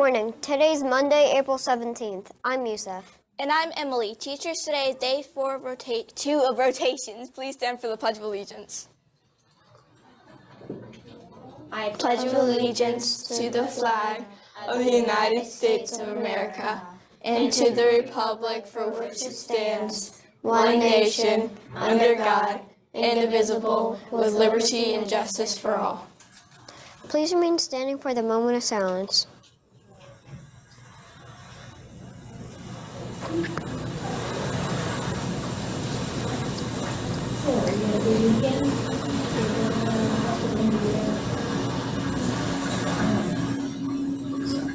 morning. Today's Monday, April 17th. I'm Youssef. And I'm Emily. Teachers, today is day 4 of 2 of rotations. Please stand for the Pledge of Allegiance. I pledge allegiance to the flag of the United States of America and to the republic for which it stands, one nation, under God, indivisible, with liberty and justice for all. Please remain standing for the moment of silence.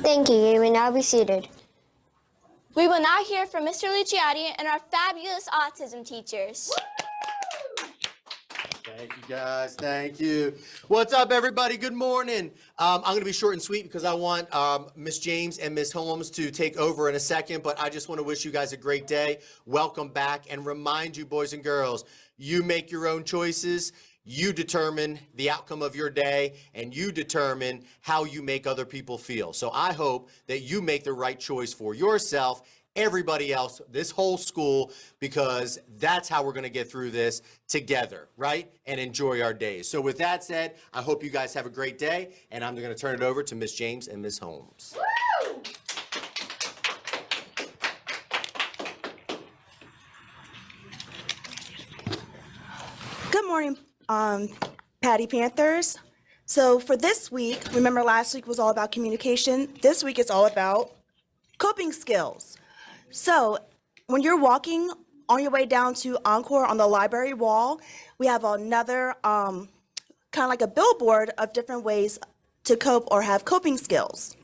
Thank you. You may now be seated. We will now hear from Mr. Luciati and our fabulous autism teachers. Thank you, guys. Thank you. What's up, everybody? Good morning. I'm going to be short and sweet because I want Miss James and Miss Holmes to take over in a second, but I just want to wish you guys a great day. Welcome back and remind you, boys and girls, you make your own choices. You determine the outcome of your day, and you determine how you make other people feel. So I hope that you make the right choice for yourself, everybody else, this whole school, because that's how we're going to get through this together, right? And enjoy our days. So with that said, I hope you guys have a great day, and I'm going to turn it over to Miss James and Miss Holmes. Woo! Good morning, Patty Panthers. So for this week, remember last week was all about communication. This week is all about coping skills. So when you're walking on your way down to Encore on the library wall, we have another kind of like a billboard of different ways to cope or have coping skills.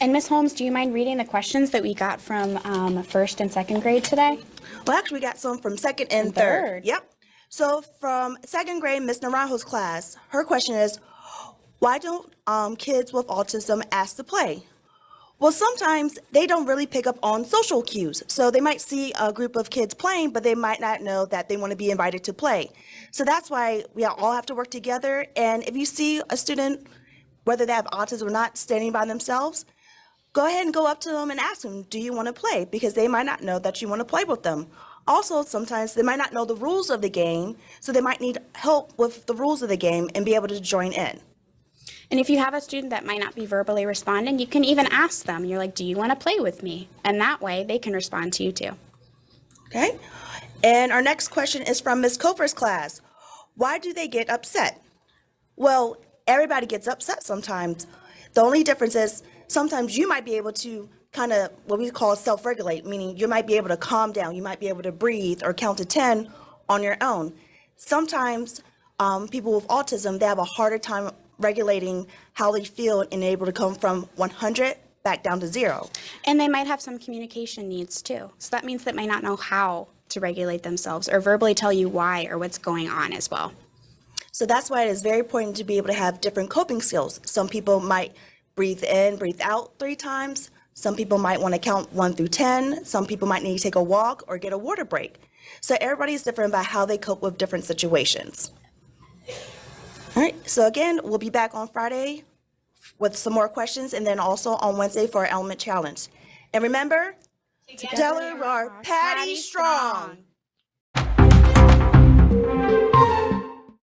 And Ms. Holmes, do you mind reading the questions that we got from first and second grade today? Well, actually, we got some from second and third. Yep. So from second grade, Ms. Naranjo's class, her question is, why don't kids with autism ask to play? Well, sometimes they don't really pick up on social cues. So they might see a group of kids playing, but they might not know that they want to be invited to play. So that's why we all have to work together. And if you see a student, whether they have autism or not, standing by themselves, go ahead and go up to them and ask them, do you want to play? Because they might not know that you want to play with them. Also, sometimes they might not know the rules of the game, so they might need help with the rules of the game and be able to join in. And if you have a student that might not be verbally responding, you can even ask them. You're like, do you want to play with me? And that way they can respond to you too. Okay. And our next question is from Ms. Kofer's class. Why do they get upset? Well, everybody gets upset sometimes. The only difference is sometimes you might be able to kind of what we call self-regulate, meaning you might be able to calm down, you might be able to breathe or count to 10 on your own. Sometimes people with autism, they have a harder time regulating how they feel and able to come from 100 back down to 0. And they might have some communication needs too. So that means they might not know how to regulate themselves or verbally tell you why or what's going on as well. So that's why it is very important to be able to have different coping skills. Some people might breathe in, breathe out 3 times. Some people might want to count 1 through 10. Some people might need to take a walk or get a water break. So everybody is different about how they cope with different situations. All right, so again, we'll be back on Friday with some more questions and then also on Wednesday for our element challenge. And remember, together we are Patty Strong.